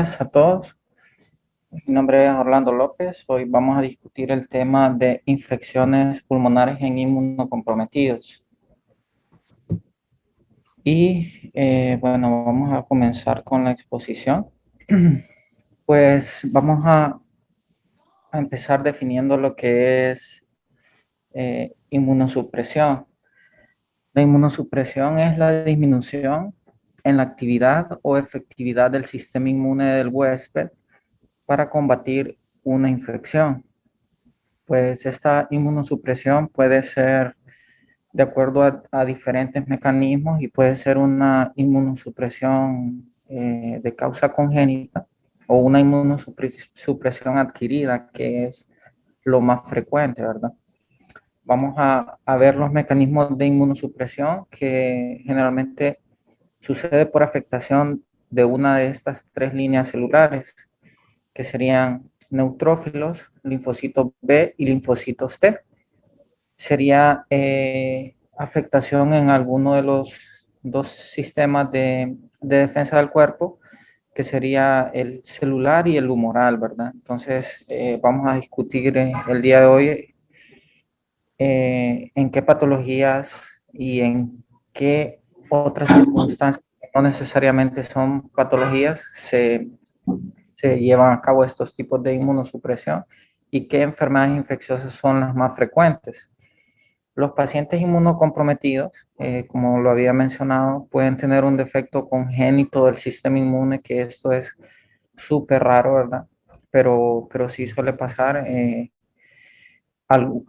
A todos. Mi nombre es Orlando López. Hoy vamos a discutir el tema de infecciones pulmonares en inmunocomprometidos. Bueno, vamos a comenzar con la exposición. Pues vamos a empezar definiendo lo que es inmunosupresión. La inmunosupresión es la disminución en la actividad o efectividad del sistema inmune del huésped para combatir una infección. Pues esta inmunosupresión puede ser de acuerdo a diferentes mecanismos y puede ser una inmunosupresión de causa congénita o una inmunosupresión adquirida, que es lo más frecuente, ¿verdad? Vamos a ver los mecanismos de inmunosupresión que generalmente sucede por afectación de una de estas tres líneas celulares, que serían neutrófilos, linfocitos B y linfocitos T. Sería afectación en alguno de los dos sistemas de defensa del cuerpo, que sería el celular y el humoral, ¿verdad? Entonces, vamos a discutir el día de hoy en qué patologías y en qué otras circunstancias, no necesariamente son patologías, se llevan a cabo estos tipos de inmunosupresión y qué enfermedades infecciosas son las más frecuentes. Los pacientes inmunocomprometidos, como lo había mencionado, pueden tener un defecto congénito del sistema inmune, que esto es súper raro, ¿verdad? Pero sí suele pasar.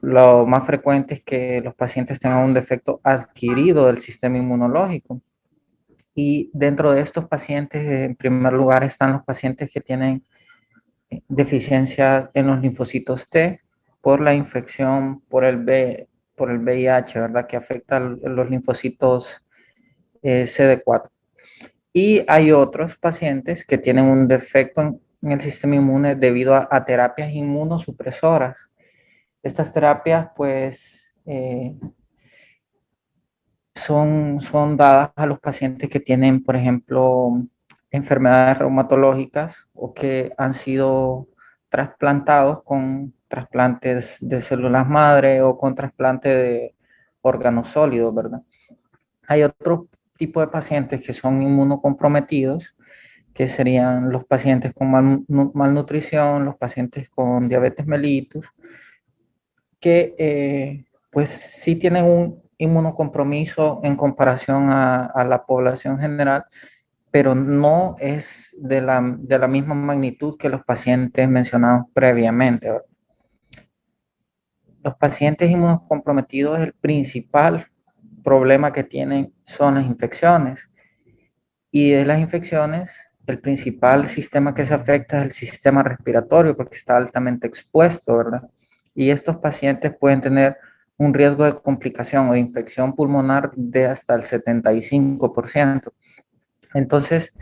Lo más frecuente es que los pacientes tengan un defecto adquirido del sistema inmunológico. Y dentro de estos pacientes, en primer lugar, están los pacientes que tienen deficiencia en los linfocitos T por la infección por el VIH, ¿verdad? Que afecta a los linfocitos CD4. Y hay otros pacientes que tienen un defecto en el sistema inmune debido a terapias inmunosupresoras. Estas terapias, pues, son dadas a los pacientes que tienen, por ejemplo, enfermedades reumatológicas o que han sido trasplantados con trasplantes de células madre o con trasplante de órganos sólidos, ¿verdad? Hay otro tipo de pacientes que son inmunocomprometidos, que serían los pacientes con malnutrición, los pacientes con diabetes mellitus, que pues sí tienen un inmunocompromiso en comparación a la población general, pero no es de la misma magnitud que los pacientes mencionados previamente. Los pacientes inmunocomprometidos, el principal problema que tienen son las infecciones. Y de las infecciones, el principal sistema que se afecta es el sistema respiratorio, porque está altamente expuesto, ¿verdad? Y estos pacientes pueden tener un riesgo de complicación o de infección pulmonar de hasta el 75%. Entonces,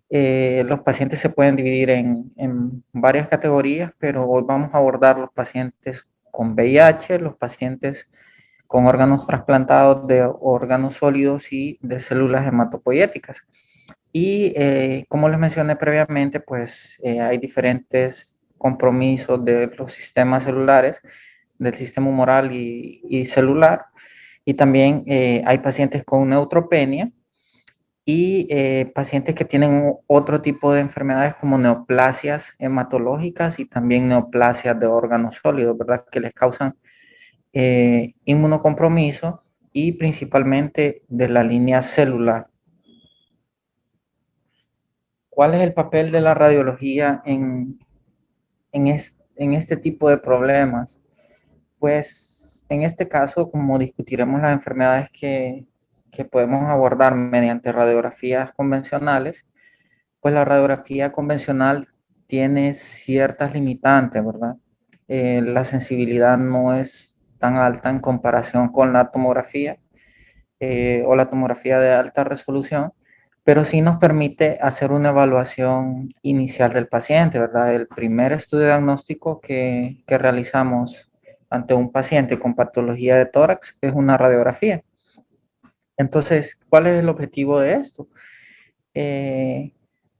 los pacientes se pueden dividir en varias categorías, pero hoy vamos a abordar los pacientes con VIH, los pacientes con órganos trasplantados de órganos sólidos y de células hematopoyéticas. Y como les mencioné previamente, pues hay diferentes compromisos de los sistemas celulares, del sistema humoral y celular. Y también hay pacientes con neutropenia y pacientes que tienen otro tipo de enfermedades como neoplasias hematológicas y también neoplasias de órganos sólidos, ¿verdad? Que les causan inmunocompromiso y principalmente de la línea celular. ¿Cuál es el papel de la radiología en este tipo de problemas? Pues en este caso, como discutiremos las enfermedades que podemos abordar mediante radiografías convencionales, pues la radiografía convencional tiene ciertas limitantes, ¿verdad? La sensibilidad no es tan alta en comparación con la tomografía o la tomografía de alta resolución, pero sí nos permite hacer una evaluación inicial del paciente, ¿verdad? El primer estudio diagnóstico que realizamos ante un paciente con patología de tórax es una radiografía. Entonces, ¿cuál es el objetivo de esto?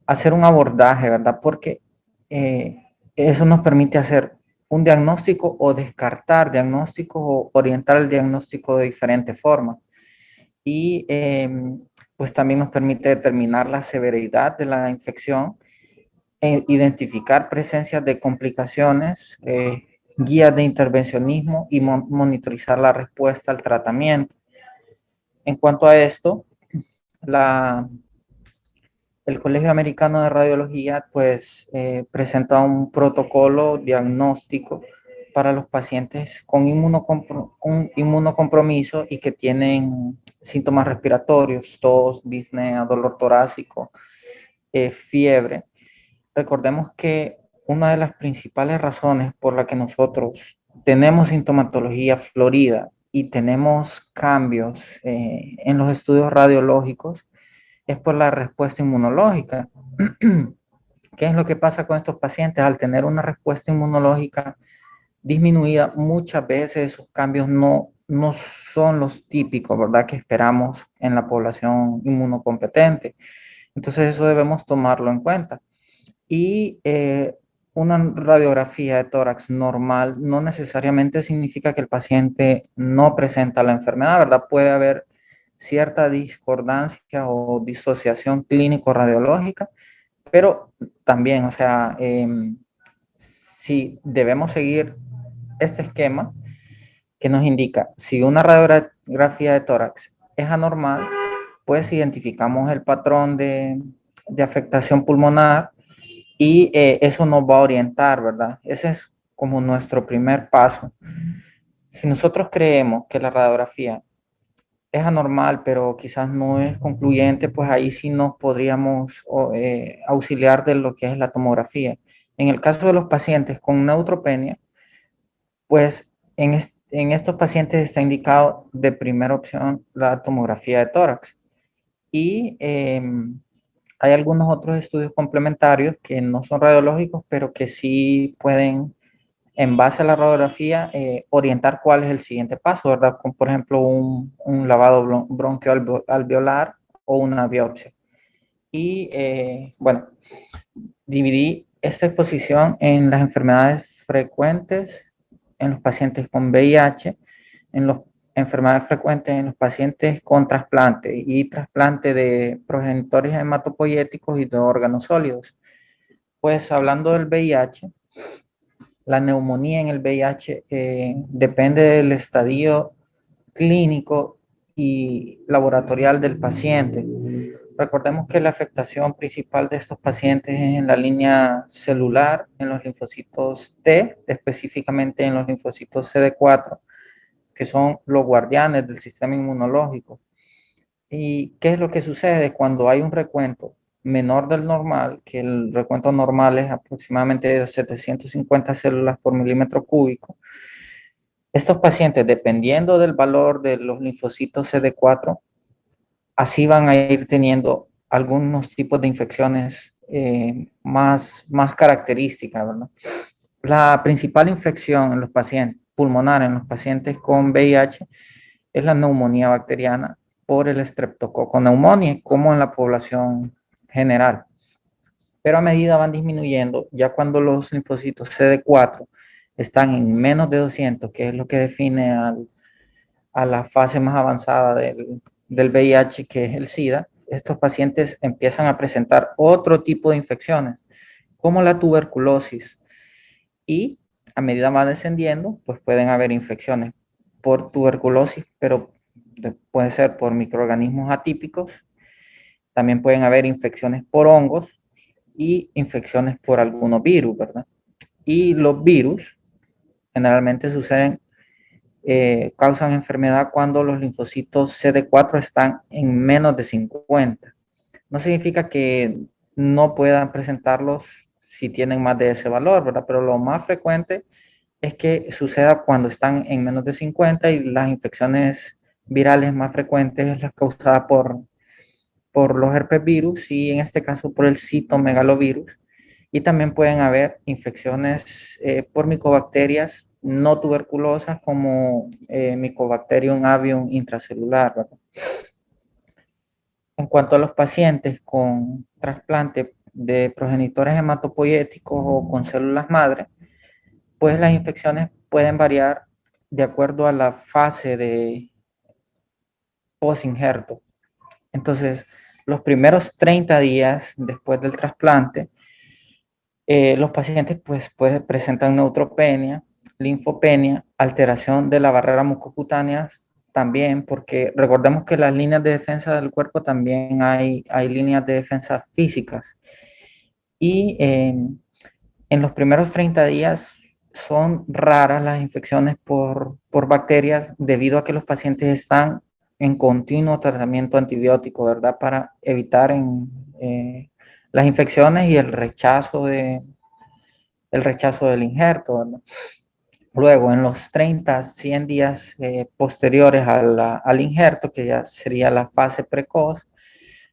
hacer un abordaje, ¿verdad? Porque eso nos permite hacer un diagnóstico o descartar diagnósticos o orientar el diagnóstico de diferentes formas. Y pues también nos permite determinar la severidad de la infección, identificar presencias de complicaciones, guías de intervencionismo y monitorizar la respuesta al tratamiento. En cuanto a esto, la, el Colegio Americano de Radiología pues presenta un protocolo diagnóstico para los pacientes con inmunocompromiso y que tienen síntomas respiratorios, tos, disnea, dolor torácico, fiebre. Recordemos que una de las principales razones por la que nosotros tenemos sintomatología florida y tenemos cambios en los estudios radiológicos es por la respuesta inmunológica. ¿Qué es lo que pasa con estos pacientes? Al tener una respuesta inmunológica disminuida, muchas veces esos cambios no son los típicos, ¿verdad? Que esperamos en la población inmunocompetente. Entonces eso debemos tomarlo en cuenta. Y una radiografía de tórax normal no necesariamente significa que el paciente no presenta la enfermedad, ¿verdad? Puede haber cierta discordancia o disociación clínico-radiológica, pero también, o sea, si debemos seguir este esquema que nos indica si una radiografía de tórax es anormal, pues identificamos el patrón de afectación pulmonar y eso nos va a orientar, ¿verdad? Ese es como nuestro primer paso. Si nosotros creemos que la radiografía es anormal, pero quizás no es concluyente, pues ahí sí nos podríamos auxiliar de lo que es la tomografía. En el caso de los pacientes con neutropenia, pues en estos pacientes está indicado de primera opción la tomografía de tórax. Y hay algunos otros estudios complementarios que no son radiológicos, pero que sí pueden, en base a la radiografía, orientar cuál es el siguiente paso, ¿verdad? Como por ejemplo un lavado bronquioalveolar o una biopsia. Y bueno, dividí esta exposición en las enfermedades frecuentes en los pacientes con VIH, en las enfermedades frecuentes en los pacientes con trasplante y trasplante de progenitores hematopoyéticos y de órganos sólidos. Pues hablando del VIH, la neumonía en el VIH depende del estadio clínico y laboratorial del paciente. Recordemos que la afectación principal de estos pacientes es en la línea celular, en los linfocitos T, específicamente en los linfocitos CD4, que son los guardianes del sistema inmunológico. ¿Y qué es lo que sucede cuando hay un recuento menor del normal? Que el recuento normal es aproximadamente de 750 células por milímetro cúbico. Estos pacientes, dependiendo del valor de los linfocitos CD4, así van a ir teniendo algunos tipos de infecciones más características, ¿verdad? La principal infección en los pacientes pulmonar en los pacientes con VIH es la neumonía bacteriana por el Streptococcus pneumoniae, como en la población general. Pero a medida van disminuyendo, ya cuando los linfocitos CD4 están en menos de 200, que es lo que define a la fase más avanzada del VIH, que es el SIDA, estos pacientes empiezan a presentar otro tipo de infecciones, como la tuberculosis. Y a medida va descendiendo, pues pueden haber infecciones por tuberculosis, pero puede ser por microorganismos atípicos. También pueden haber infecciones por hongos y infecciones por algunos virus, ¿verdad? Y los virus generalmente causan enfermedad cuando los linfocitos CD4 están en menos de 50. No significa que no puedan presentarlos si tienen más de ese valor, ¿verdad? Pero lo más frecuente es que suceda cuando están en menos de 50 y las infecciones virales más frecuentes es las causadas por los herpes virus y en este caso por el citomegalovirus. Y también pueden haber infecciones por micobacterias no tuberculosas como Mycobacterium avium intracelular, ¿verdad? En cuanto a los pacientes con trasplante de progenitores hematopoyéticos o con células madre, pues las infecciones pueden variar de acuerdo a la fase de post-injerto. Entonces, los primeros 30 días después del trasplante, los pacientes presentan neutropenia, linfopenia, alteración de la barrera mucocutánea también, porque recordemos que las líneas de defensa del cuerpo también hay líneas de defensa físicas. Y en los primeros 30 días son raras las infecciones por bacterias debido a que los pacientes están en continuo tratamiento antibiótico, ¿verdad? Para evitar las infecciones y el rechazo del injerto, ¿verdad? Luego, en los 30, 100 días posteriores al injerto, que ya sería la fase precoz,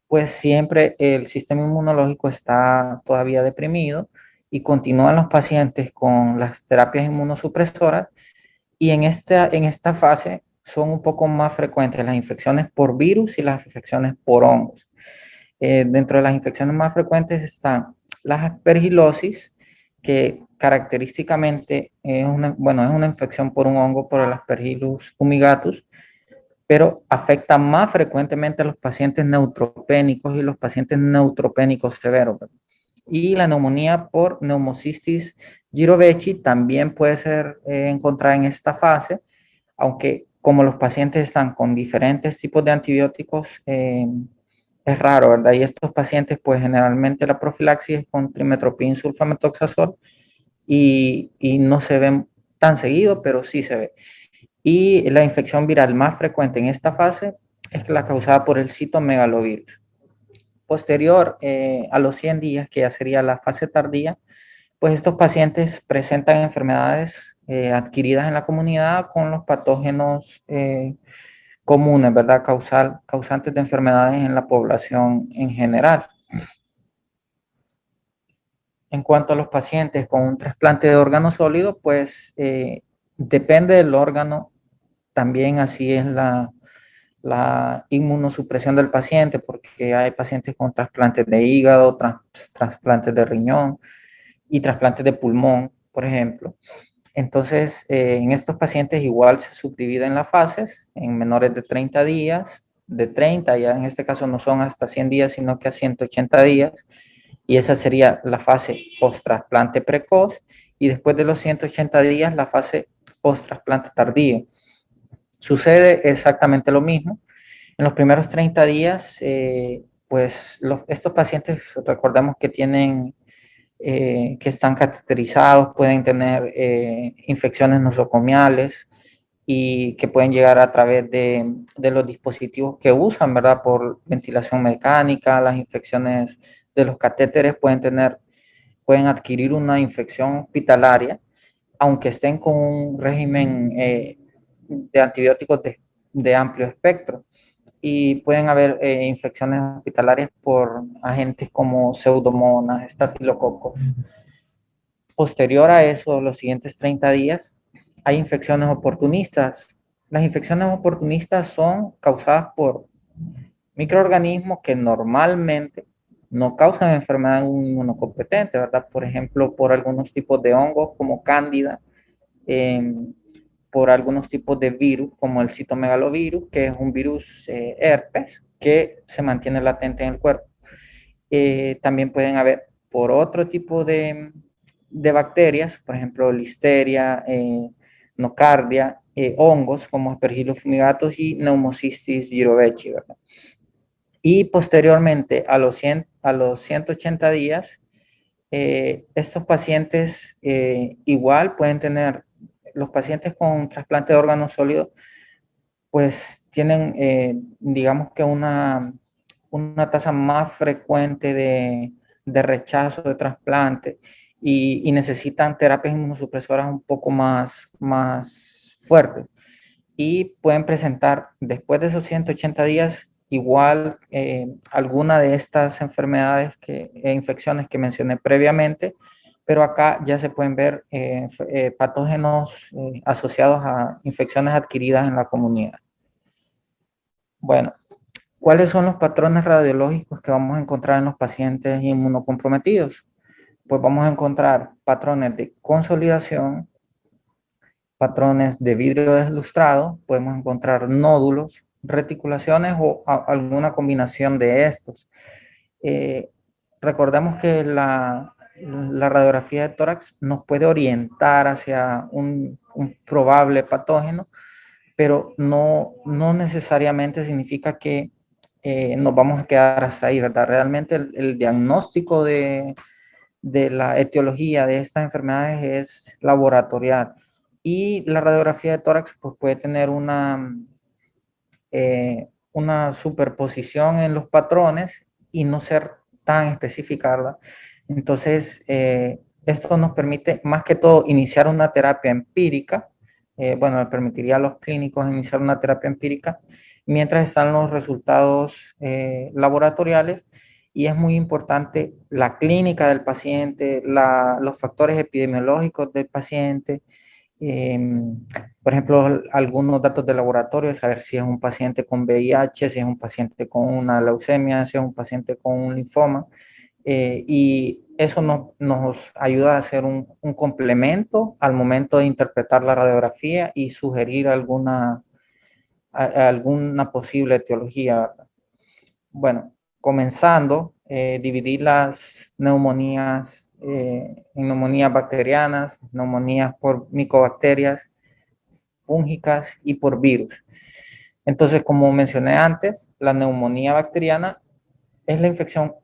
pues siempre el sistema inmunológico está todavía deprimido y continúan los pacientes con las terapias inmunosupresoras y en esta fase son un poco más frecuentes las infecciones por virus y las infecciones por hongos. Dentro de las infecciones más frecuentes están las aspergilosis, que característicamente es una infección por un hongo, por el Aspergillus fumigatus, pero afecta más frecuentemente a los pacientes neutropénicos y los pacientes neutropénicos severos. Y la neumonía por Pneumocystis jirovecii también puede ser encontrada en esta fase, aunque como los pacientes están con diferentes tipos de antibióticos, es raro, ¿verdad? Y estos pacientes, pues generalmente la profilaxis es con trimetoprim sulfamethoxazol y no se ven tan seguido, pero sí se ve. Y la infección viral más frecuente en esta fase es la causada por el citomegalovirus. Posterior a los 100 días, que ya sería la fase tardía, pues estos pacientes presentan enfermedades adquiridas en la comunidad con los patógenos comunes, ¿verdad? Causantes de enfermedades en la población en general. En cuanto a los pacientes con un trasplante de órgano sólido, pues depende del órgano, también así es la inmunosupresión del paciente, porque hay pacientes con trasplantes de hígado, trasplantes de riñón y trasplantes de pulmón, por ejemplo. Entonces, en estos pacientes igual se subdividen las fases en menores de 30 días, de 30, ya en este caso no son hasta 100 días, sino que a 180 días, y esa sería la fase post-trasplante precoz, y después de los 180 días la fase post-trasplante tardío. Sucede exactamente lo mismo. En los primeros 30 días, pues estos pacientes, recordemos que que están cateterizados, pueden tener infecciones nosocomiales y que pueden llegar a través de los dispositivos que usan, ¿verdad? Por ventilación mecánica, las infecciones de los catéteres pueden adquirir una infección hospitalaria, aunque estén con un régimen de antibióticos de amplio espectro. Y pueden haber infecciones hospitalarias por agentes como pseudomonas, estafilococos. Posterior a eso, los siguientes 30 días, hay infecciones oportunistas. Las infecciones oportunistas son causadas por microorganismos que normalmente no causan enfermedad inmunocompetente, ¿verdad? Por ejemplo, por algunos tipos de hongos como cándida, eh, por algunos tipos de virus como el citomegalovirus, que es un virus herpes que se mantiene latente en el cuerpo. También pueden haber por otro tipo de bacterias, por ejemplo, listeria, nocardia, hongos como Aspergillus fumigatus y Pneumocystis jirovecii, ¿verdad? Y posteriormente a los 180 días, estos pacientes igual pueden tener, los pacientes con trasplante de órganos sólidos, pues tienen, digamos que una tasa más frecuente de rechazo de trasplante y necesitan terapias inmunosupresoras un poco más fuertes. Y pueden presentar después de esos 180 días igual alguna de estas enfermedades e infecciones que mencioné previamente, pero acá ya se pueden ver patógenos asociados a infecciones adquiridas en la comunidad. Bueno, ¿Cuáles son los patrones radiológicos que vamos a encontrar en los pacientes inmunocomprometidos? Pues vamos a encontrar patrones de consolidación, patrones de vidrio deslustrado, podemos encontrar nódulos, reticulaciones o alguna combinación de estos. Eh, Recordemos que la radiografía de tórax nos puede orientar hacia un probable patógeno, pero no necesariamente significa que nos vamos a quedar hasta ahí, ¿verdad? Realmente el diagnóstico de la etiología de estas enfermedades es laboratorial y la radiografía de tórax pues, puede tener una superposición en los patrones y no ser tan específica, ¿verdad? Entonces, esto nos permite más que todo iniciar una terapia empírica, bueno, le permitiría a los clínicos iniciar una terapia empírica mientras están los resultados laboratoriales y es muy importante la clínica del paciente, los factores epidemiológicos del paciente, eh, por ejemplo, algunos datos de laboratorio, saber si es un paciente con VIH, si es un paciente con una leucemia, si es un paciente con un linfoma, y eso nos ayuda a hacer un complemento al momento de interpretar la radiografía y sugerir alguna posible etiología. Bueno, comenzando, dividir las neumonías en neumonías bacterianas, neumonías por micobacterias, fúngicas y por virus. Entonces, como mencioné antes, la neumonía bacteriana es la infección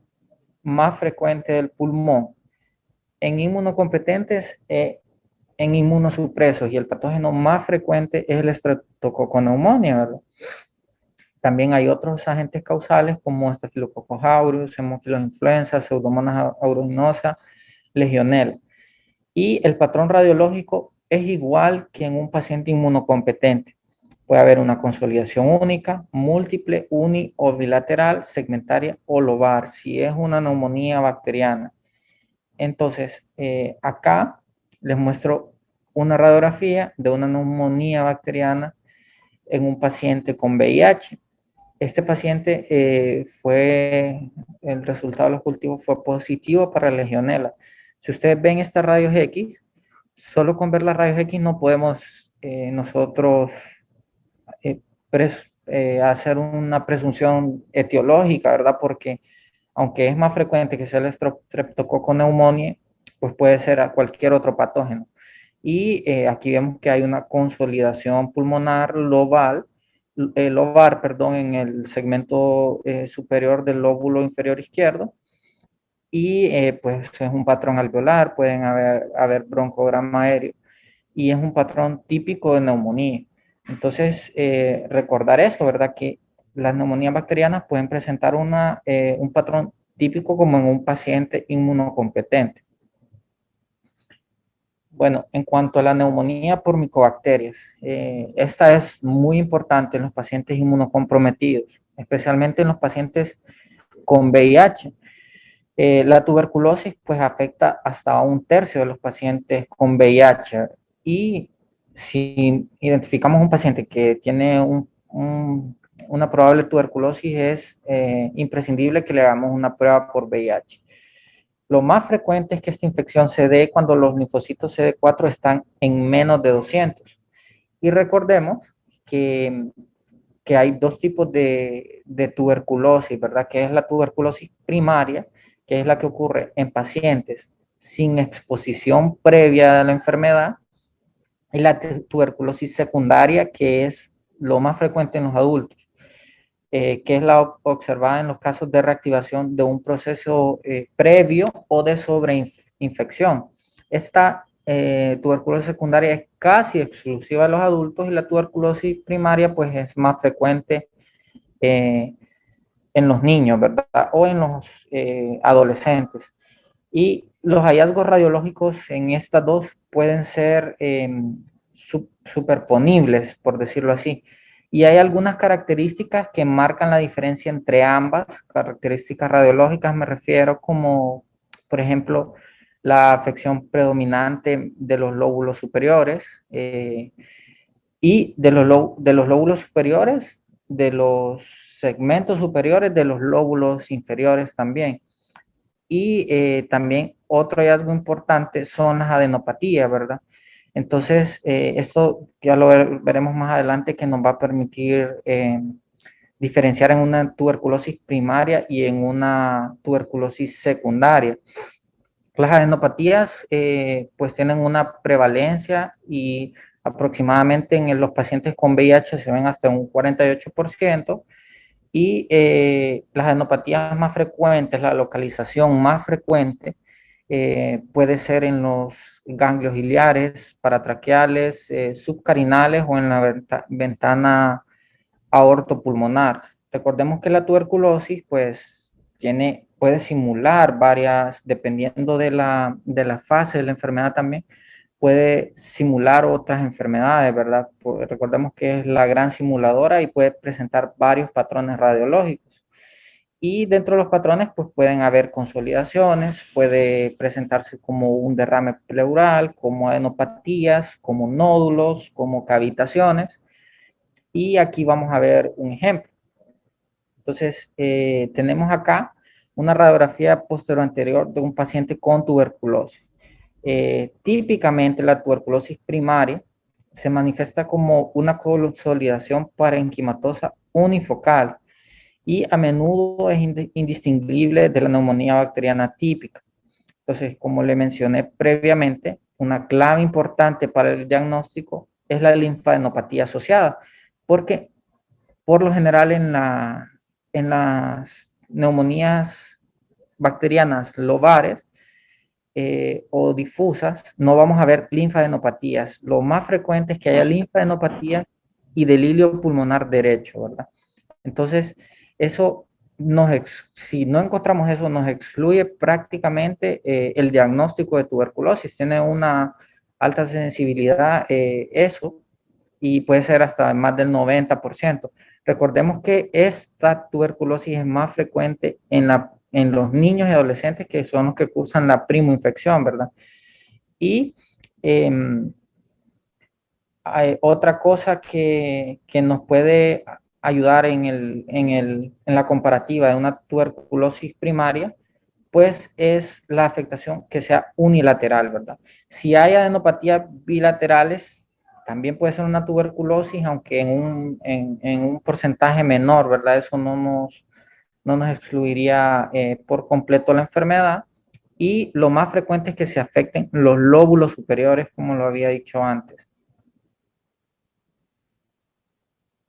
más frecuente del pulmón en inmunocompetentes e en inmunosupresos y el patógeno más frecuente es el Streptococcus pneumoniae, ¿verdad? También hay otros agentes causales como Staphylococcus aureus, Haemophilus influenza, Pseudomonas aeruginosa, Legionella. Y el patrón radiológico es igual que en un paciente inmunocompetente. Puede haber una consolidación única, múltiple, uni o bilateral, segmentaria o lobar, si es una neumonía bacteriana. Entonces, acá les muestro una radiografía de una neumonía bacteriana en un paciente con VIH. Este paciente el resultado de los cultivos fue positivo para Legionella. Si ustedes ven estas rayos X, solo con ver las rayos X no podemos nosotros hacer una presunción etiológica, ¿verdad? Porque aunque es más frecuente que sea el Streptococcus pneumoniae, pues puede ser a cualquier otro patógeno. Y aquí vemos que hay una consolidación pulmonar lobar, perdón, en el segmento superior del lóbulo inferior izquierdo. Y pues es un patrón alveolar, pueden haber broncograma aéreo. Y es un patrón típico de neumonía. Entonces, recordar eso, ¿verdad? Que las neumonías bacterianas pueden presentar un patrón típico como en un paciente inmunocompetente. Bueno, en cuanto a la neumonía por micobacterias, esta es muy importante en los pacientes inmunocomprometidos, especialmente en los pacientes con VIH. La tuberculosis pues afecta hasta un tercio de los pacientes con VIH y si identificamos un paciente que tiene una probable tuberculosis es imprescindible que le hagamos una prueba por VIH. Lo más frecuente es que esta infección se dé cuando los linfocitos CD4 están en menos de 200. Y recordemos que, que hay dos tipos de tuberculosis, ¿verdad? Que es la tuberculosis primaria, que es la que ocurre en pacientes sin exposición previa a la enfermedad, y la tuberculosis secundaria, que es lo más frecuente en los adultos, que es la observada en los casos de reactivación de un proceso previo o de sobreinfección. Esta tuberculosis secundaria es casi exclusiva de los adultos y la tuberculosis primaria pues es más frecuente eh, en los niños, ¿verdad? O en los adolescentes. Y los hallazgos radiológicos en estas dos pueden ser superponibles, por decirlo así. Y hay algunas características que marcan la diferencia entre ambas, características radiológicas me refiero como, por ejemplo, la afección predominante de los lóbulos superiores y de los lóbulos superiores, de los segmentos superiores de los lóbulos inferiores también. Y también otro hallazgo importante son las adenopatías, ¿verdad? Entonces, esto ya lo veremos más adelante, que nos va a permitir diferenciar en una tuberculosis primaria y en una tuberculosis secundaria. Las adenopatías pues tienen una prevalencia y aproximadamente en los pacientes con VIH se ven hasta un 48%, y las adenopatías más frecuentes, la localización más frecuente puede ser en los ganglios iliares, paratraqueales, subcarinales o en la ventana aortopulmonar. Recordemos que la tuberculosis, pues, puede simular varias, dependiendo de la fase de la enfermedad también, puede simular otras enfermedades, ¿verdad? Pues, recordemos que es la gran simuladora y puede presentar varios patrones radiológicos. Y dentro de los patrones, pues pueden haber consolidaciones, puede presentarse como un derrame pleural, como adenopatías, como nódulos, como cavitaciones. Y aquí vamos a ver un ejemplo. Entonces, tenemos acá una radiografía posterior-anterior de un paciente con tuberculosis. Típicamente la tuberculosis primaria se manifiesta como una consolidación parenquimatosa unifocal y a menudo es indistinguible de la neumonía bacteriana típica. Entonces, como le mencioné previamente, una clave importante para el diagnóstico es la linfadenopatía asociada, porque por lo general en las neumonías bacterianas lobares o difusas no vamos a ver linfadenopatías. Lo más frecuente es que haya linfadenopatías y delilio pulmonar derecho, ¿verdad? Entonces, eso si no encontramos eso, nos excluye prácticamente el diagnóstico de tuberculosis. Tiene una alta sensibilidad eso, y puede ser hasta más del 90%. Recordemos que esta tuberculosis es más frecuente en los niños y adolescentes, que son los que cursan la primoinfección, ¿verdad? Y eh, hay otra cosa que nos puede ayudar en la comparativa de una tuberculosis primaria, pues es la afectación que sea unilateral, ¿verdad? Si hay adenopatías bilaterales, también puede ser una tuberculosis, aunque en un porcentaje menor, ¿verdad? Eso no nos excluiría por completo la enfermedad. Y lo más frecuente es que se afecten los lóbulos superiores, como lo había dicho antes.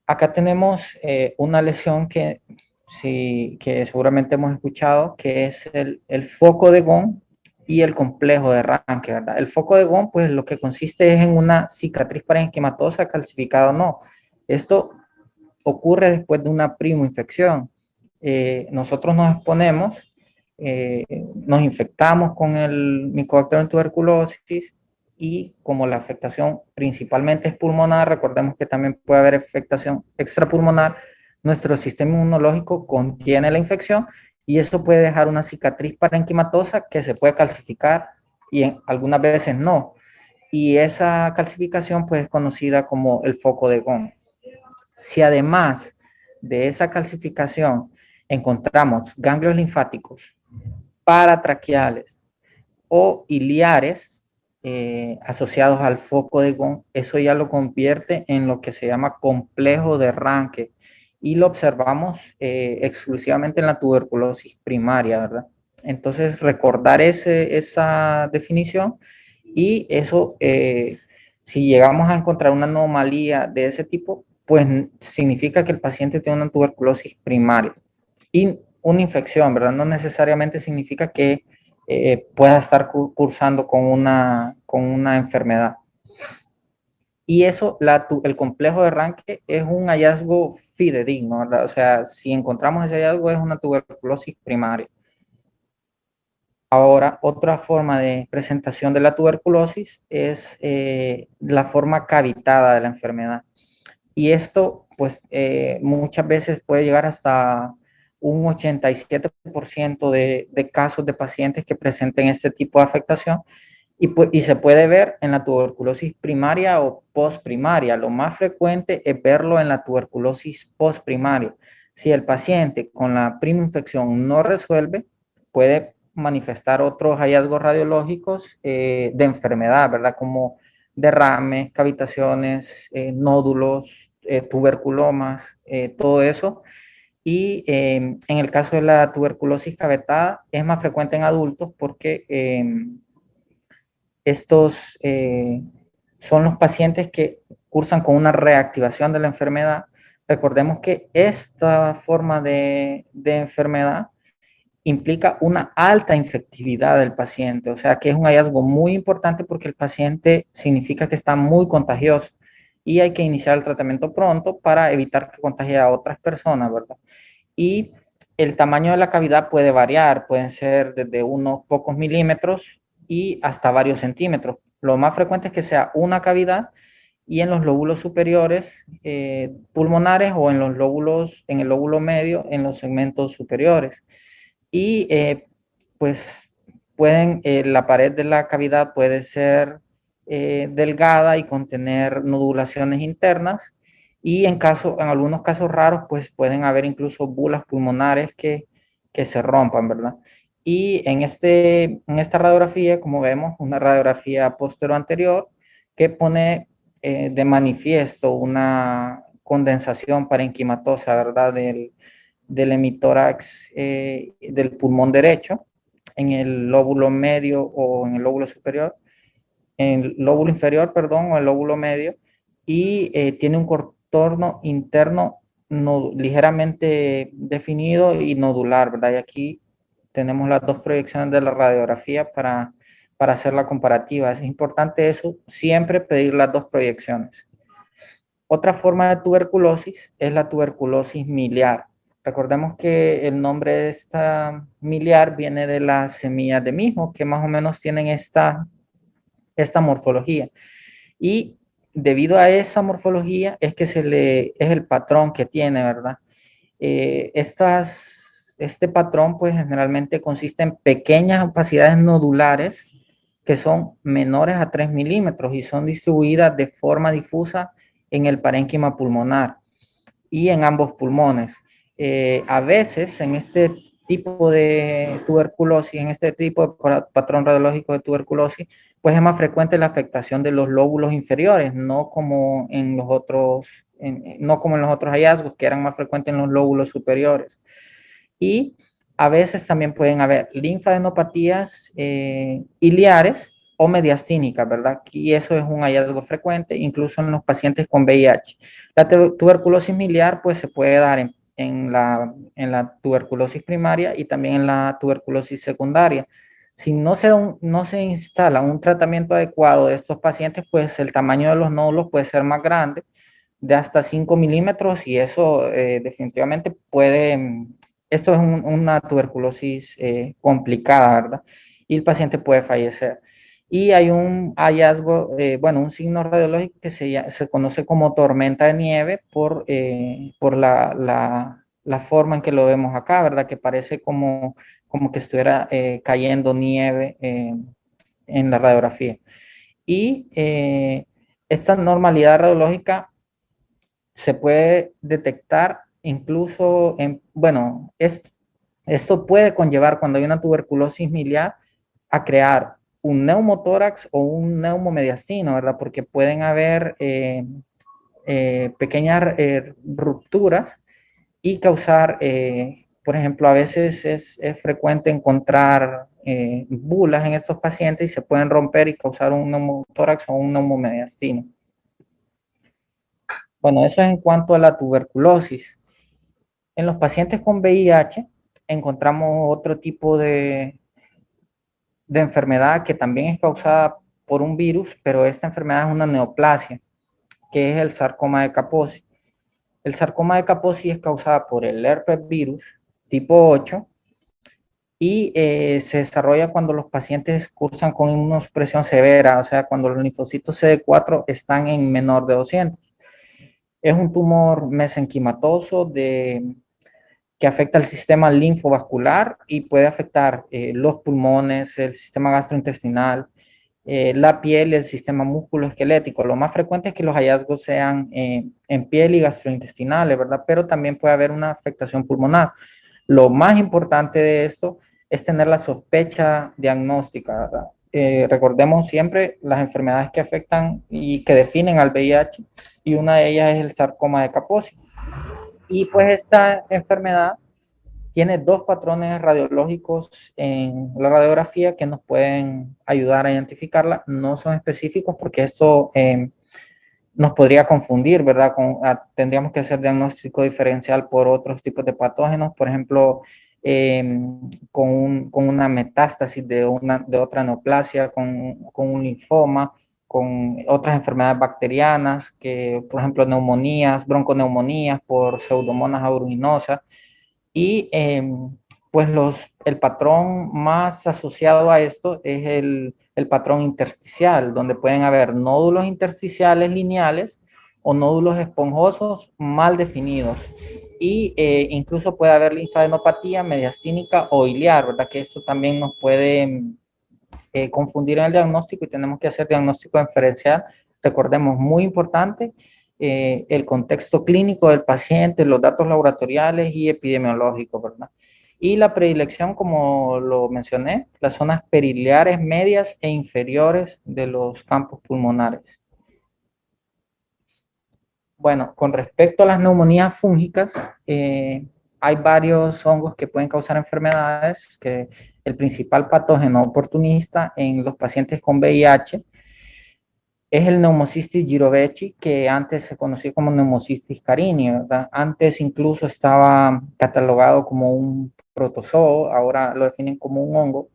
Acá tenemos una lesión que seguramente hemos escuchado, que es el foco de Gone y el complejo de Ranke, ¿verdad? El foco de Gone, pues lo que consiste es en una cicatriz parenquimatosa calcificada o no. Esto ocurre después de una primoinfección. Nosotros nos exponemos, nos infectamos con el Mycobacterium tuberculosis, y como la afectación principalmente es pulmonar, recordemos que también puede haber afectación extrapulmonar, nuestro sistema inmunológico contiene la infección y eso puede dejar una cicatriz parenquimatosa que se puede calcificar y algunas veces no. Y esa calcificación pues es conocida como el foco de Gone. Si además de esa calcificación encontramos ganglios linfáticos paratraqueales o iliares asociados al foco de Gone, eso ya lo convierte en lo que se llama complejo de Ranke, y lo observamos exclusivamente en la tuberculosis primaria, ¿verdad? Entonces, recordar esa definición, y eso, si llegamos a encontrar una anomalía de ese tipo, pues significa que el paciente tiene una tuberculosis primaria y una infección, ¿verdad? No necesariamente significa que pueda estar cursando con una enfermedad. Y eso, el complejo de Ranke es un hallazgo fidedigno, ¿verdad? O sea, si encontramos ese hallazgo es una tuberculosis primaria. Ahora, otra forma de presentación de la tuberculosis es la forma cavitada de la enfermedad. Y esto, pues, muchas veces puede llegar hasta un 87% de casos de pacientes que presenten este tipo de afectación, y se puede ver en la tuberculosis primaria o postprimaria. Lo más frecuente es verlo en la tuberculosis postprimaria. Si el paciente con la prima infección no resuelve, puede manifestar otros hallazgos radiológicos de enfermedad, ¿verdad? Como derrames, cavitaciones, nódulos, tuberculomas, todo eso. Y en el caso de la tuberculosis cavetada, es más frecuente en adultos porque estos son los pacientes que cursan con una reactivación de la enfermedad. Recordemos que esta forma de enfermedad implica una alta infectividad del paciente, o sea que es un hallazgo muy importante porque el paciente significa que está muy contagioso y hay que iniciar el tratamiento pronto para evitar que contagie a otras personas, ¿verdad? Y el tamaño de la cavidad puede variar, pueden ser desde unos pocos milímetros y hasta varios centímetros. Lo más frecuente es que sea una cavidad y en los lóbulos superiores pulmonares o en los lóbulos, en el lóbulo medio, en los segmentos superiores. Y pues la pared de la cavidad puede ser delgada y contener nodulaciones internas y en algunos casos raros pues pueden haber incluso bulas pulmonares que se rompan, ¿verdad? Y en esta radiografía, como vemos, una radiografía postero-anterior que pone de manifiesto una condensación parenquimatosa, ¿verdad? Del hemitórax del pulmón derecho, en el lóbulo medio o en el lóbulo superior, en el lóbulo inferior, perdón, o el lóbulo medio, y tiene un contorno interno ligeramente definido y nodular, ¿verdad? Y aquí tenemos las dos proyecciones de la radiografía para hacer la comparativa. Es importante eso, siempre pedir las dos proyecciones. Otra forma de tuberculosis es la tuberculosis miliar. Recordemos que el nombre de esta miliar viene de las semillas de mijo, que más o menos tienen esta morfología. Y debido a esa morfología es que es el patrón que tiene, ¿verdad? Este patrón, pues generalmente consiste en pequeñas opacidades nodulares que son menores a 3 milímetros y son distribuidas de forma difusa en el parénquima pulmonar y en ambos pulmones. A veces en este tipo de tuberculosis, en este tipo de patrón radiológico de tuberculosis, pues es más frecuente la afectación de los lóbulos inferiores, no como en los otros, no como en los otros hallazgos que eran más frecuentes en los lóbulos superiores. Y a veces también pueden haber linfadenopatías iliares o mediastínicas, ¿verdad? Y eso es un hallazgo frecuente, incluso en los pacientes con VIH. La tuberculosis miliar, pues, se puede dar en la tuberculosis primaria y también en la tuberculosis secundaria. Si no se instala un tratamiento adecuado de estos pacientes, pues el tamaño de los nódulos puede ser más grande, de hasta 5 milímetros, y eso definitivamente esto es una tuberculosis complicada, ¿verdad? Y el paciente puede fallecer. Y hay un hallazgo, bueno, un signo radiológico que se conoce como tormenta de nieve por la forma en que lo vemos acá, ¿verdad? Que parece como que estuviera cayendo nieve en la radiografía. Y esta normalidad radiológica se puede detectar incluso bueno, esto puede conllevar cuando hay una tuberculosis miliar a crear un neumotórax o un neumomediastino, ¿verdad? Porque pueden haber pequeñas rupturas y causar, por ejemplo, a veces es frecuente encontrar bulas en estos pacientes y se pueden romper y causar un neumotórax o un neumomediastino. Bueno, eso es en cuanto a la tuberculosis. En los pacientes con VIH encontramos otro tipo de enfermedad que también es causada por un virus, pero esta enfermedad es una neoplasia, que es el sarcoma de Kaposi. El sarcoma de Kaposi es causada por el herpes virus tipo 8 y se desarrolla cuando los pacientes cursan con inmunosupresión severa, o sea, cuando los linfocitos CD4 están en menor de 200. Es un tumor mesenquimatoso que afecta el sistema linfovascular y puede afectar los pulmones, el sistema gastrointestinal, la piel y el sistema músculo-esquelético. Lo más frecuente es que los hallazgos sean en piel y gastrointestinales, ¿verdad? Pero también puede haber una afectación pulmonar. Lo más importante de esto es tener la sospecha diagnóstica, ¿verdad? Recordemos siempre las enfermedades que afectan y que definen al VIH, y una de ellas es el sarcoma de Kaposi. Y pues esta enfermedad tiene dos patrones radiológicos en la radiografía que nos pueden ayudar a identificarla. No son específicos porque esto nos podría confundir, ¿verdad? Tendríamos que hacer diagnóstico diferencial por otros tipos de patógenos, por ejemplo, con una metástasis de otra neoplasia, con un linfoma, con otras enfermedades bacterianas, que, por ejemplo, neumonías, bronconeumonías por Pseudomonas aeruginosa. Y pues el patrón más asociado a esto es el patrón intersticial, donde pueden haber nódulos intersticiales lineales o nódulos esponjosos mal definidos. Y incluso puede haber linfadenopatía mediastínica o iliar, ¿verdad? Que esto también nos puede confundir en el diagnóstico y tenemos que hacer diagnóstico diferencial. Recordemos, muy importante, el contexto clínico del paciente, los datos laboratoriales y epidemiológicos, ¿verdad? Y la predilección, como lo mencioné, las zonas periliares medias e inferiores de los campos pulmonares. Bueno, con respecto a las neumonías fúngicas, hay varios hongos que pueden causar enfermedades, que el principal patógeno oportunista en los pacientes con VIH es el Pneumocystis jirovecii, que antes se conocía como Pneumocystis carini, ¿verdad? Antes incluso estaba catalogado como un protozoo, ahora lo definen como un hongo,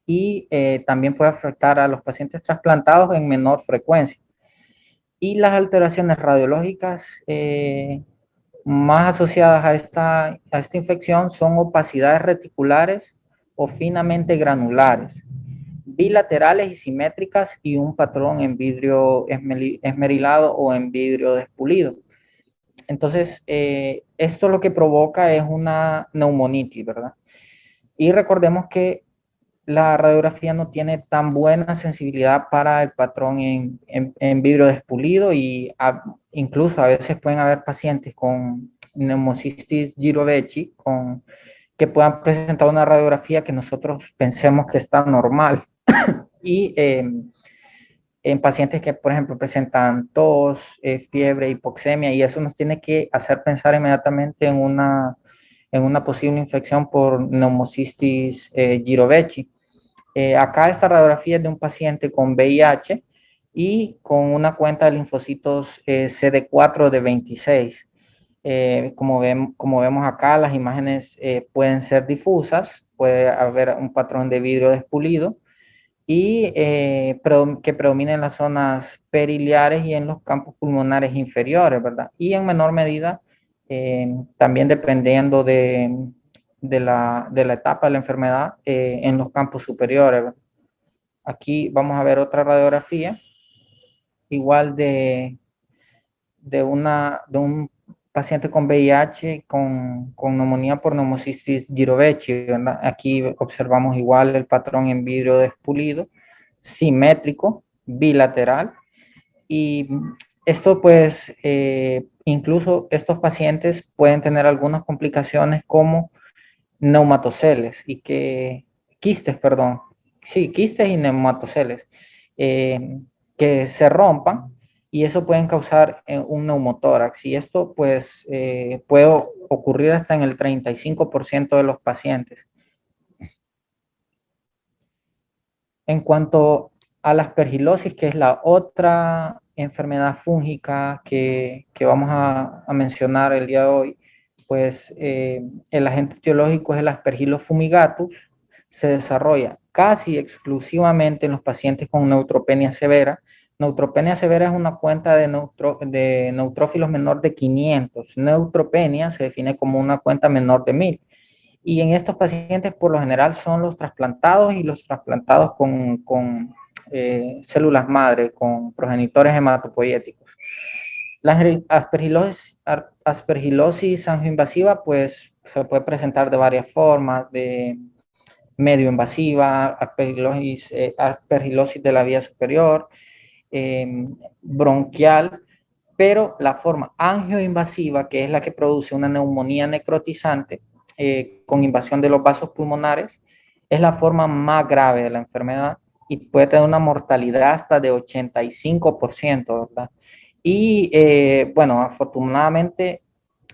y también puede afectar a los pacientes trasplantados en menor frecuencia. Y las alteraciones radiológicas más asociadas a esta infección son opacidades reticulares o finamente granulares, bilaterales y simétricas, y un patrón en vidrio esmerilado o en vidrio despulido. Entonces, esto lo que provoca es una neumonitis, ¿verdad? Y recordemos que la radiografía no tiene tan buena sensibilidad para el patrón en vidrio despulido, y incluso a veces pueden haber pacientes con Pneumocystis jirovecii que puedan presentar una radiografía que nosotros pensemos que está normal. Y en pacientes que, por ejemplo, presentan tos, fiebre, hipoxemia, y eso nos tiene que hacer pensar inmediatamente en una posible infección por Pneumocystis jirovecii. Acá esta radiografía es de un paciente con VIH y con una cuenta de linfocitos CD4 de 26. Como vemos acá, las imágenes pueden ser difusas, puede haber un patrón de vidrio despulido y que predomina en las zonas periliares y en los campos pulmonares inferiores, ¿verdad? Y en menor medida, también dependiendo de la etapa de la enfermedad, en los campos superiores, ¿verdad? Aquí vamos a ver otra radiografía, igual de un paciente con VIH con neumonía por Pneumocystis jirovecii, ¿verdad? Aquí observamos igual el patrón en vidrio despulido, simétrico, bilateral, y esto pues incluso estos pacientes pueden tener algunas complicaciones como neumatoceles quistes, perdón, sí, quistes y neumatoceles, eh, que se rompan, y eso pueden causar un neumotórax, y esto pues puede ocurrir hasta en el 35% de los pacientes. En cuanto a la aspergilosis, que es la otra enfermedad fúngica que vamos a mencionar el día de hoy, pues el agente etiológico es el Aspergillus fumigatus. Se desarrolla casi exclusivamente en los pacientes con neutropenia severa. Neutropenia severa es una cuenta de neutrófilos menor de 500. Neutropenia se define como una cuenta menor de 1000. Y en estos pacientes, por lo general, son los trasplantados y los trasplantados con células madre, con progenitores hematopoyéticos. La aspergilosis angioinvasiva, pues, se puede presentar de varias formas, medio invasiva, aspergilosis de la vía superior, bronquial, pero la forma angioinvasiva, que es la que produce una neumonía necrotizante con invasión de los vasos pulmonares, es la forma más grave de la enfermedad y puede tener una mortalidad hasta de 85%, ¿verdad? Y bueno, afortunadamente,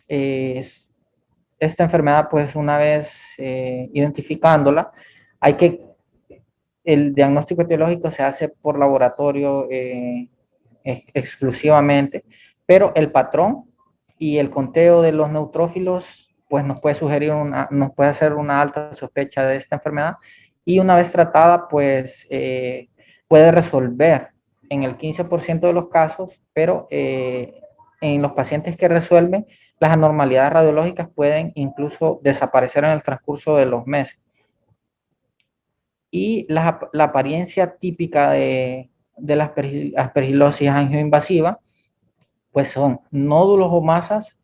eh, esta enfermedad, pues una vez identificándola, hay que, el diagnóstico etiológico se hace por laboratorio exclusivamente, pero el patrón y el conteo de los neutrófilos, pues nos puede sugerir nos puede hacer una alta sospecha de esta enfermedad y una vez tratada, pues puede resolver en el 15% de los casos, pero en los pacientes que resuelven, las anormalidades radiológicas pueden incluso desaparecer en el transcurso de los meses. Y la apariencia típica de la aspergilosis angioinvasiva, pues son nódulos o masas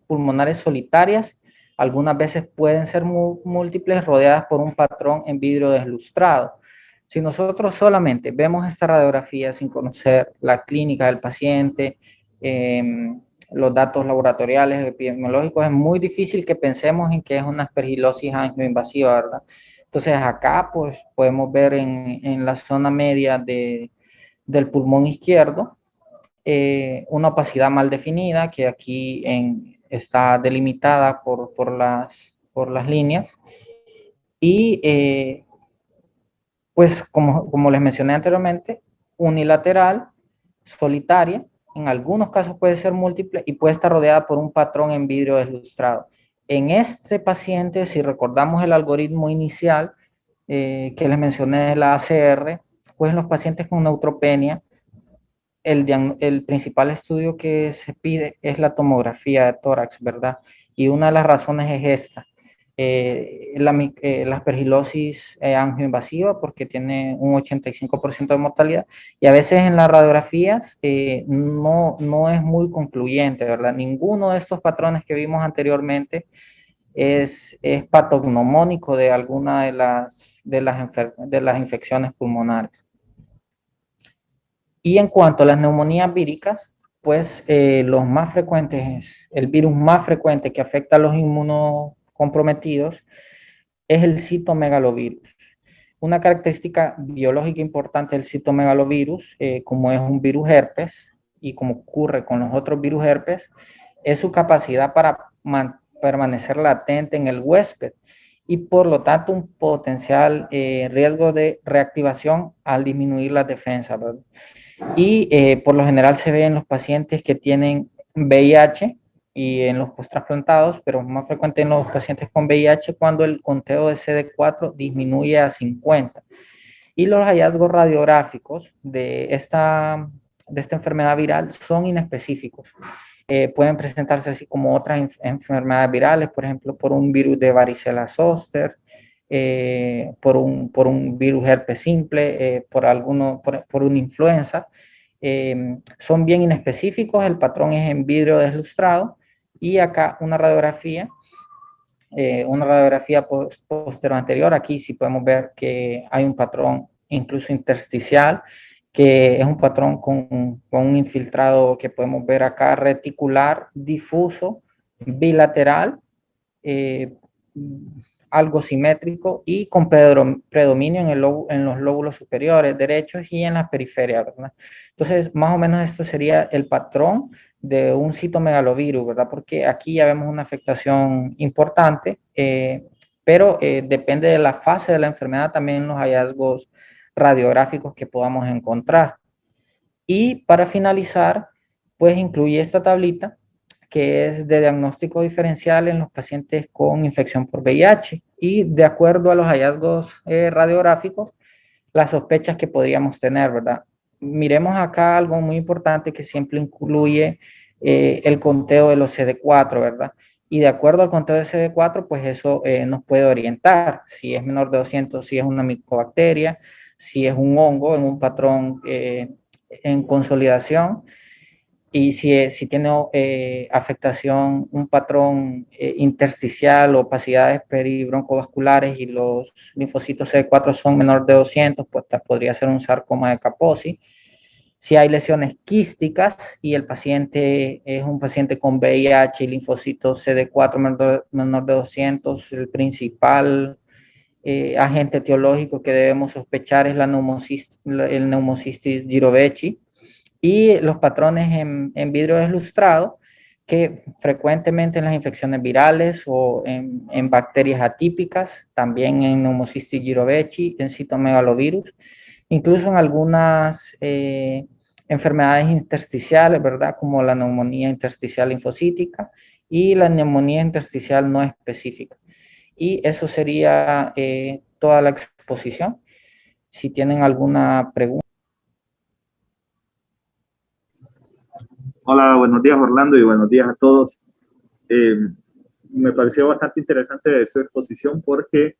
pulmonares solitarias, algunas veces pueden ser múltiples, rodeadas por un patrón en vidrio deslustrado. Si nosotros solamente vemos esta radiografía sin conocer la clínica del paciente, los datos laboratoriales, epidemiológicos, es muy difícil que pensemos en que es una aspergilosis angioinvasiva, ¿verdad? Entonces acá pues podemos ver en la zona media del pulmón izquierdo una opacidad mal definida que aquí está delimitada por las líneas y pues como les mencioné anteriormente, unilateral, solitaria, en algunos casos puede ser múltiple y puede estar rodeada por un patrón en vidrio deslustrado. En este paciente, si recordamos el algoritmo inicial que les mencioné de la ACR, pues en los pacientes con neutropenia, el principal estudio que se pide es la tomografía de tórax, ¿verdad? Y una de las razones es esta, la aspergilosis angioinvasiva, porque tiene un 85% de mortalidad, y a veces en las radiografías no es muy concluyente, ¿verdad? Ninguno de estos patrones que vimos anteriormente es patognomónico de alguna de las infecciones pulmonares. Y en cuanto a las neumonías víricas, pues los más frecuentes, el virus más frecuente que afecta a los inmunocomprometidos es el citomegalovirus. Una característica biológica importante del citomegalovirus, como es un virus herpes y como ocurre con los otros virus herpes, es su capacidad para permanecer latente en el huésped y por lo tanto un potencial riesgo de reactivación al disminuir las defensas, ¿verdad? Y por lo general se ve en los pacientes que tienen VIH y en los post-trasplantados, pero más frecuente en los pacientes con VIH cuando el conteo de CD4 disminuye a 50. Y los hallazgos radiográficos de esta enfermedad viral son inespecíficos. Pueden presentarse así como otras enfermedades virales, por ejemplo, por un virus de varicela zoster, por un virus herpes simple, por una influenza. Son bien inespecíficos, el patrón es en vidrio deslustrado y acá una radiografía posterior anterior, aquí sí podemos ver que hay un patrón incluso intersticial, que es un patrón con un infiltrado que podemos ver acá reticular, difuso, bilateral, eh, algo simétrico y con predominio en los lóbulos superiores derechos y en las periferias, ¿verdad? Entonces, más o menos esto sería el patrón de un citomegalovirus, ¿verdad? Porque aquí ya vemos una afectación importante, pero depende de la fase de la enfermedad también los hallazgos radiográficos que podamos encontrar. Y para finalizar, pues incluye esta tablita que es de diagnóstico diferencial en los pacientes con infección por VIH y de acuerdo a los hallazgos radiográficos, las sospechas que podríamos tener, ¿verdad? Miremos acá algo muy importante que siempre incluye el conteo de los CD4, ¿verdad? Y de acuerdo al conteo de CD4, pues eso nos puede orientar si es menor de 200, si es una micobacteria, si es un hongo en un patrón en consolidación y si tiene afectación, un patrón intersticial, opacidades peribroncovasculares y los linfocitos CD4 son menor de 200, pues podría ser un sarcoma de Kaposi. Si hay lesiones quísticas y el paciente es un paciente con VIH y linfocitos CD4 menor de 200, el principal agente etiológico que debemos sospechar es el Pneumocystis jirovecii, y los patrones en vidrio deslustrado, que frecuentemente en las infecciones virales o en bacterias atípicas, también en Pneumocystis jirovecii, en citomegalovirus, incluso en algunas enfermedades intersticiales, ¿verdad? Como la neumonía intersticial linfocítica y la neumonía intersticial no específica. Y eso sería toda la exposición. Si tienen alguna pregunta. Hola, buenos días Orlando y buenos días a todos. Me pareció bastante interesante su exposición porque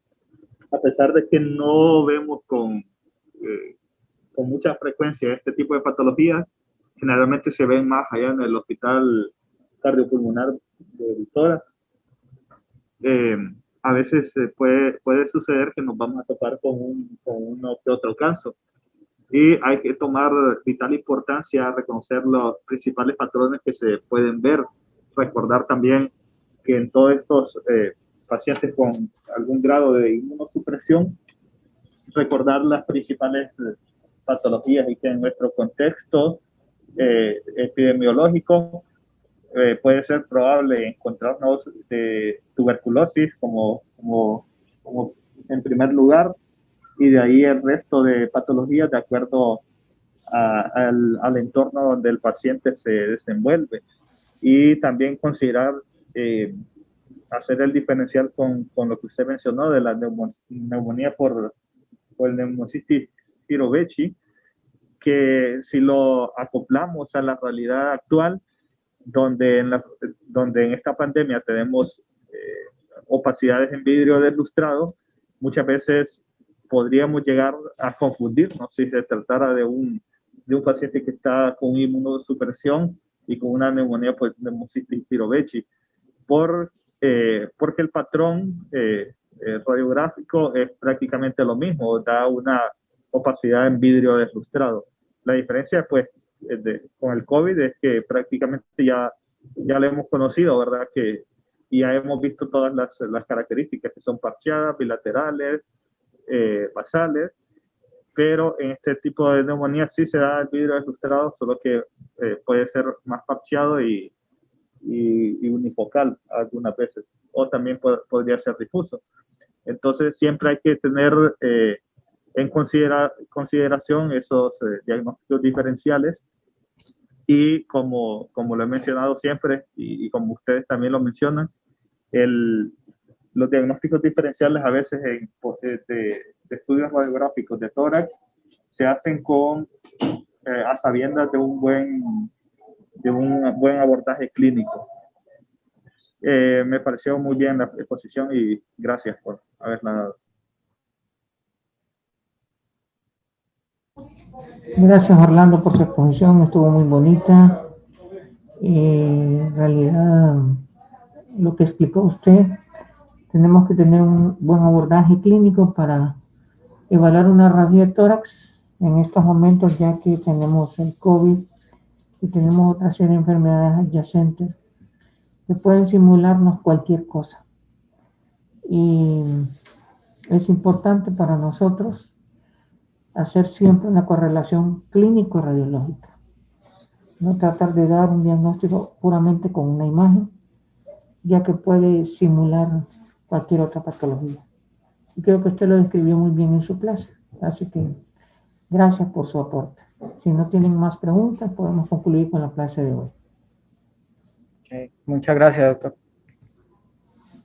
a pesar de que no vemos con mucha frecuencia este tipo de patologías, generalmente se ven más allá en el hospital cardiopulmonar del tórax. A veces puede suceder que nos vamos a topar con uno que otro caso. Y hay que tomar vital importancia, reconocer los principales patrones que se pueden ver, recordar también que en todos estos pacientes con algún grado de inmunosupresión, recordar las principales patologías y que en nuestro contexto epidemiológico puede ser probable encontrarnos de tuberculosis como en primer lugar, y de ahí el resto de patologías de acuerdo al entorno donde el paciente se desenvuelve. Y también considerar hacer el diferencial con lo que usted mencionó de la neumonía por el Pneumocystis jirovecii, que si lo acoplamos a la realidad actual, donde en esta pandemia tenemos opacidades en vidrio deslustrado, muchas veces podríamos llegar a confundirnos si se tratara de un paciente que está con inmunosupresión y con una neumonía por Pneumocystis jirovecii, porque el patrón radiográfico es prácticamente lo mismo, da una opacidad en vidrio deslustrado. La diferencia, pues, con el COVID es que prácticamente ya lo hemos conocido, ¿verdad? Y ya hemos visto todas las características que son parcheadas, bilaterales, basales, pero en este tipo de neumonía sí se da el vidrio deslustrado, solo que puede ser más parcheado y unifocal algunas veces, o también podría ser difuso. Entonces siempre hay que tener en consideración esos diagnósticos diferenciales, y como lo he mencionado siempre y como ustedes también lo mencionan, los diagnósticos diferenciales a veces de estudios radiográficos de tórax se hacen a sabiendas de un buen abordaje clínico. Me pareció muy bien la exposición y gracias por haberla dado. Gracias Orlando por su exposición, estuvo muy bonita. En realidad, lo que explicó usted, tenemos que tener un buen abordaje clínico para evaluar una radiografía de tórax en estos momentos, ya que tenemos el COVID y tenemos otra serie de enfermedades adyacentes que pueden simularnos cualquier cosa. Y es importante para nosotros hacer siempre una correlación clínico-radiológica. No tratar de dar un diagnóstico puramente con una imagen, ya que puede simular cualquier otra patología. Y creo que usted lo describió muy bien en su clase, así que gracias por su aporte. Si no tienen más preguntas, podemos concluir con la clase de hoy. Muchas gracias, doctor.